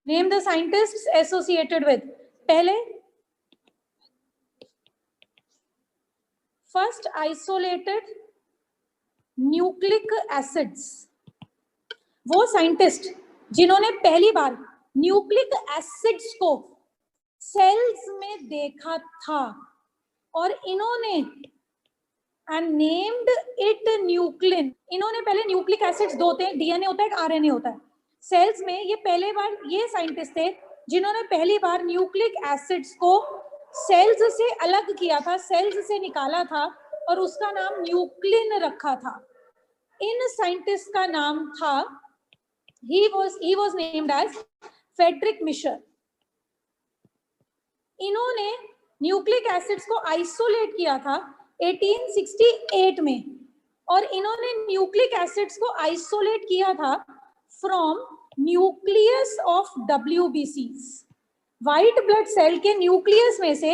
Name the scientists associated with. पहले first isolated nucleic acids, वो scientist जिन्होंने पहली बार न्यूक्लिक एसिड्स को सेल्स में देखा था और इन्होंने एंड नेम्ड इट न्यूक्लिन. इन्होंने पहले न्यूक्लिक एसिड्स दो होते हैं, डीएनए होता है, एक आरएनए होता है सेल्स में. ये पहले बार ये साइंटिस्ट थे जिन्होंने पहली बार न्यूक्लिक एसिड्स को सेल्स से अलग किया था, सेल्स से निकाला था और उसका नाम न्यूक्लिन रखा था. इन साइंटिस्ट का नाम था, he was named as Friedrich Miescher. इन्होंने न्यूक्लिक एसिड्स को आइसोलेट किया था 1868 में और इन्होंने न्यूक्लिक एसिड्स को आइसोलेट किया था from nucleus of WBCs. White blood cell के न्यूक्लियस में से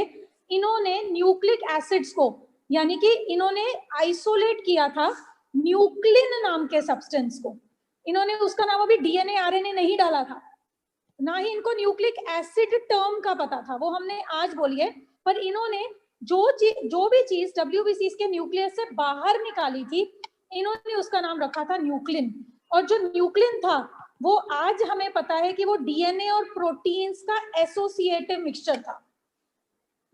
इन्होंने न्यूक्लिक एसिड्स को, यानी कि इन्होंने आइसोलेट किया था न्यूक्लिन नाम के सब्सटेंस को. इन्होंने उसका नाम अभी डीएनए आरएनए नहीं डाला था, ना ही इनको न्यूक्लिक एसिड टर्म का पता था, वो हमने आज बोली है. पर इन्होंने जो भी चीज WBCs के न्यूक्लियस से बाहर निकाली थी, इन्होंने उसका नाम रखा था न्यूक्लिन. और जो न्यूक्लिन था वो आज हमें पता है कि वो डीएनए और प्रोटीन्स का एसोसिएटिव मिक्सचर था.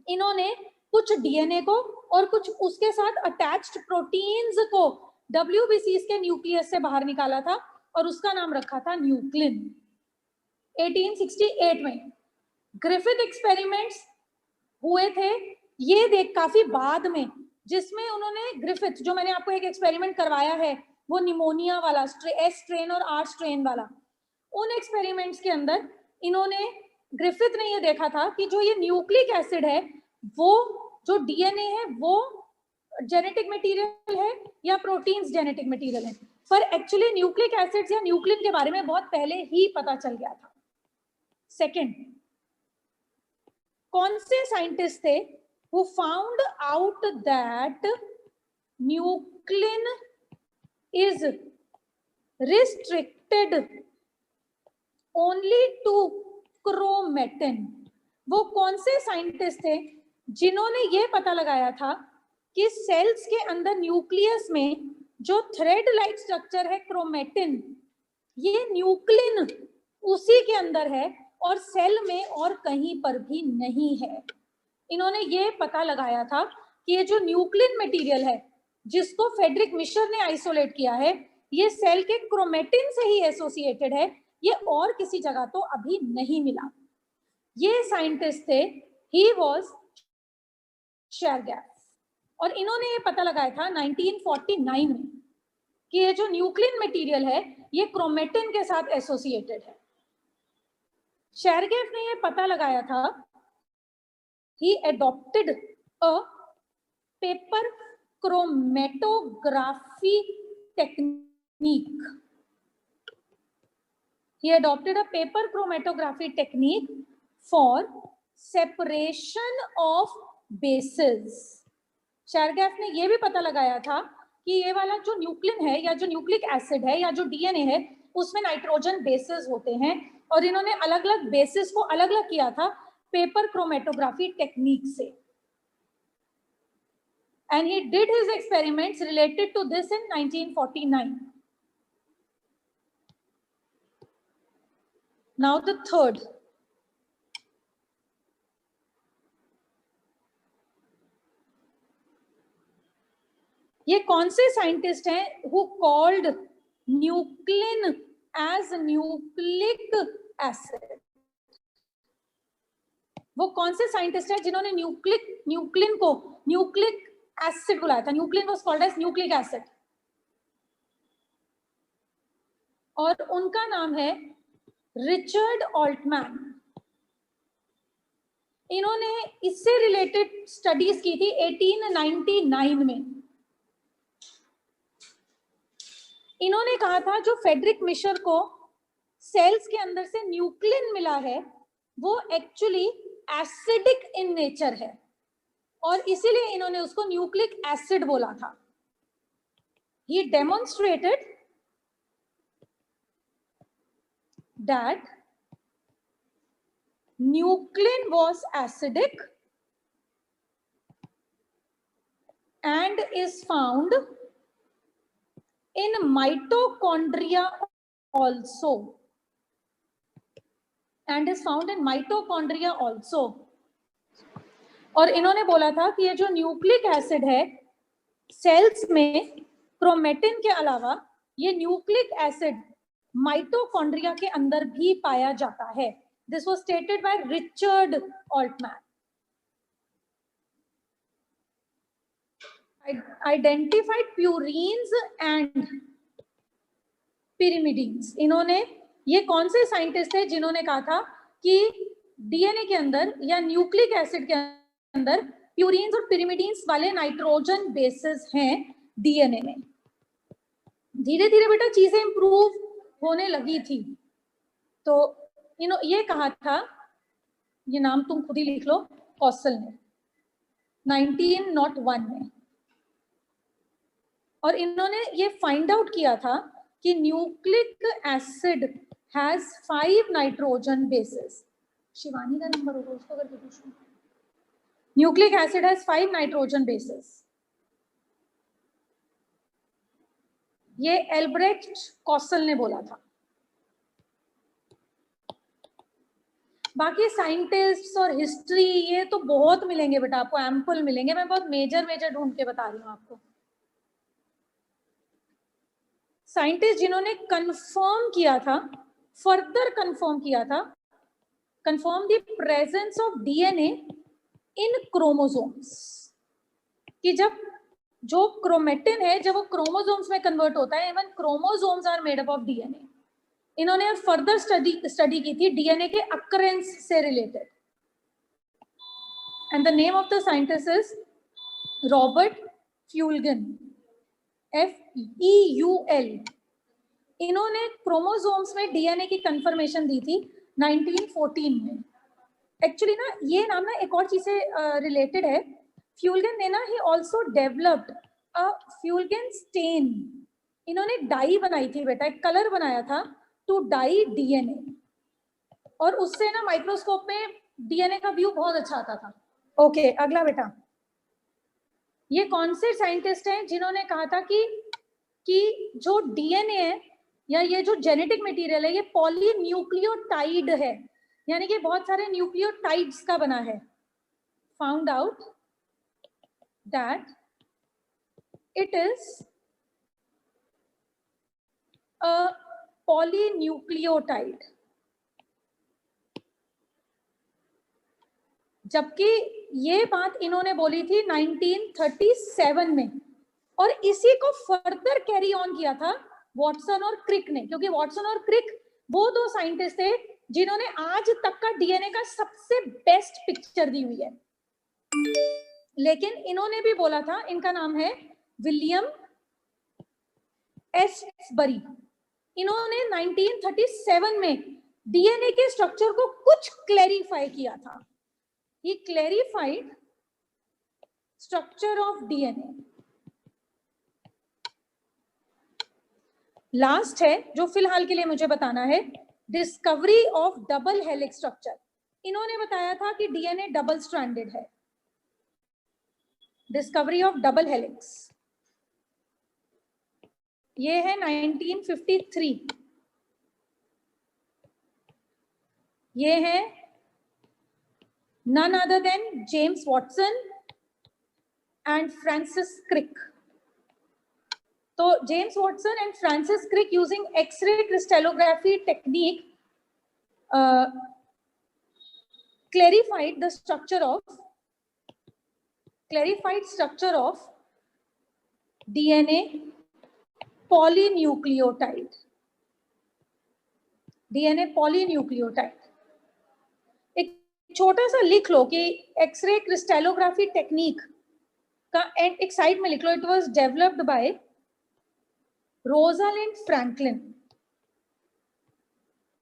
इन्होंने कुछ डीएनए को और कुछ उसके साथ अटैच्ड प्रोटीन्स को WBCs के न्यूक्लियस से बाहर निकाला था और उसका नाम रखा था न्यूक्लिन 1868 में. ग्रिफिथ एक्सपेरिमेंट्स हुए थे ये देख काफी बाद में, जिसमें उन्होंने ग्रिफिथ, जो मैंने आपको एक एक्सपेरिमेंट करवाया है वो निमोनिया वाला, S स्ट्रेन और R स्ट्रेन वाला, उन एक्सपेरिमेंट्स के अंदर इन्होंने, ग्रिफिथ ने ये देखा था कि जो ये न्यूक्लिक एसिड है, वो जो डीएनए है वो जेनेटिक मटेरियल है या प्रोटीन्स जेनेटिक मटेरियल है. पर एक्चुअली न्यूक्लिक एसिड्स या न्यूक्लिन के बारे में बहुत पहले ही पता चल गया था. सेकंड, कौन से साइंटिस्ट थे who found out that nuclein is restricted only to chromatin? वो कौन से साइंटिस्ट थे जिन्होंने ये पता लगाया था कि सेल्स के अंदर न्यूक्लियस में जो थ्रेड लाइक स्ट्रक्चर है क्रोमेटिन, ये न्यूक्लिन उसी के अंदर है और सेल में और कहीं पर भी नहीं है. इन्होंने ये पता लगाया था कि ये जो न्यूक्लिन मटेरियल है जिसको फेडरिक मिशर ने आइसोलेट किया है, ये सेल के क्रोमेटिन से ही एसोसिएटेड है, ये और किसी जगह तो अभी नहीं मिला. ये साइंटिस्ट थे, ही वाज शेरगैफ, और इन्होंने ये पता लगाया था 1949 में कि ये जो न्यूक्लिन मटेरियल है ये क्रोमेटिन के साथ एसोसिएटेड है. शेरगैफ ने ये पता लगाया था, he adopted a paper chromatography technique. He adopted a paper chromatography technique for separation of bases. शेरगैफ ने ये भी पता लगाया था कि ये वाला जो न्यूक्लिन है या जो न्यूक्लिक एसिड है या जो डीएनए है उसमें नाइट्रोजन बेसेस होते हैं, और इन्होंने अलग अलग बेसिस को अलग अलग किया था पेपर क्रोमेटोग्राफी टेक्निक से. And he did his experiments related to this in 1949. Now the third, ये कौन से साइंटिस्ट हैं who called nuclein as nucleic acid? वो कौन से साइंटिस्ट हैं जिन्होंने न्यूक्लिन को न्यूक्लिक एसिड बुलाया था? Nuclein was called as nucleic acid, और उनका नाम है रिचर्ड ऑल्टमैन. इन्होंने इससे रिलेटेड स्टडीज की थी 1899 में. इन्होंने कहा था जो फेडरिक मिशर को सेल्स के अंदर से न्यूक्लिन मिला है वो एक्चुअली एसिडिक इन नेचर है, और इसीलिए इन्होंने उसको न्यूक्लिक एसिड बोला था. He demonstrated that nuclein was acidic and is found in mitochondria also, and is found in mitochondria also. और इन्होंने बोला था कि ये जो न्यूक्लिक एसिड है सेल्स में क्रोमेटिन के अलावा ये न्यूक्लिक एसिड माइटोकॉन्ड्रिया के अंदर भी पाया जाता है. This was stated by Richard Altman. Identified purines and pyrimidines. इन्होंने, ये कौन से साइंटिस्ट थे जिन्होंने कहा था कि डीएनए के अंदर या न्यूक्लिक एसिड के अंदर प्यूरीन्स और पिरिमिडीन्स वाले नाइट्रोजन बेसेस हैं डीएनए में. धीरे धीरे बेटा चीजें इंप्रूव होने लगी थी, तो ये कहा था, ये नाम तुम खुद ही लिख लो, कॉसल ने 1901 में. और इन्होंने ये फाइंड आउट किया था कि nucleic acid has 5 nitrogen bases. Shivani का नंबर होगा, उसको करके पूछो. Nucleic acid has 5 nitrogen bases. ये एल्ब्रेक्ट कॉसल ने बोला था. बाकी साइंटिस्ट और हिस्ट्री ये तो बहुत मिलेंगे बेटा आपको, एम्पल मिलेंगे. मैं बहुत मेजर ढूंढ के बता रही हूँ आपको. साइंटिस्ट जिन्होंने कंफर्म किया था, फर्दर कंफर्म किया था, confirm the presence of DNA in chromosomes, कि जब जो क्रोमेटिन है जब वो क्रोमोसोम्स में कन्वर्ट होता है, even chromosomes are made up of DNA. इन्होंने फर्दर स्टडी की थी डीएनए के अकरेंस से related. And the name of the scientist is Robert Feulgen, FEUL. इन्होंने क्रोमोसोम्स में डीएनए की कंफर्मेशन दी थी 1914 में. एक्चुअली ना ये नाम ना एक और चीज से रिलेटेड है. फ्यूल्गन ने ना ही also developed a Feulgen stain. इन्होंने डाई बनाई थी बेटा, एक कलर बनाया था टू डाई डीएनए, और उससे ना माइक्रोस्कोप में डीएनए का व्यू बहुत अच्छा आता था. ओके, अगला बेटा, ये कौन से साइंटिस्ट हैं जिन्होंने कहा था कि जो डीएनए है या ये जो जेनेटिक मटेरियल है ये पॉलीन्यूक्लियोटाइड है, यानी कि बहुत सारे न्यूक्लियोटाइड्स का बना है. Found out that it is a polynucleotide. जबकि ये बात इन्होंने बोली थी 1937 में, और इसी को फर्दर कैरी ऑन किया था वॉटसन और क्रिक ने, क्योंकि वॉटसन और क्रिक वो दो साइंटिस्ट थे जिन्होंने आज तक का डीएनए का सबसे बेस्ट पिक्चर दी हुई है. लेकिन इन्होंने भी बोला था, इनका नाम है विलियम एस बरी. इन्होंने 1937 में डीएनए के स्ट्रक्चर को कुछ क्लैरिफाई किया था. He clarified structure of DNA. Last है जो फिलहाल के लिए मुझे बताना है, discovery of double helix structure. इन्होंने बताया था कि डीएनए डबल स्ट्रैंडेड है. डिस्कवरी ऑफ डबल हेलिक्स ये है 1953. ये है none other than James Watson and Francis Crick. So James Watson and Francis Crick, using X-ray crystallography technique, clarified structure of DNA polynucleotide. DNA polynucleotide. छोटा सा लिख लो कि x ray crystallography technique का एक साइड में लिख लो, it was developed by Rosalind Franklin.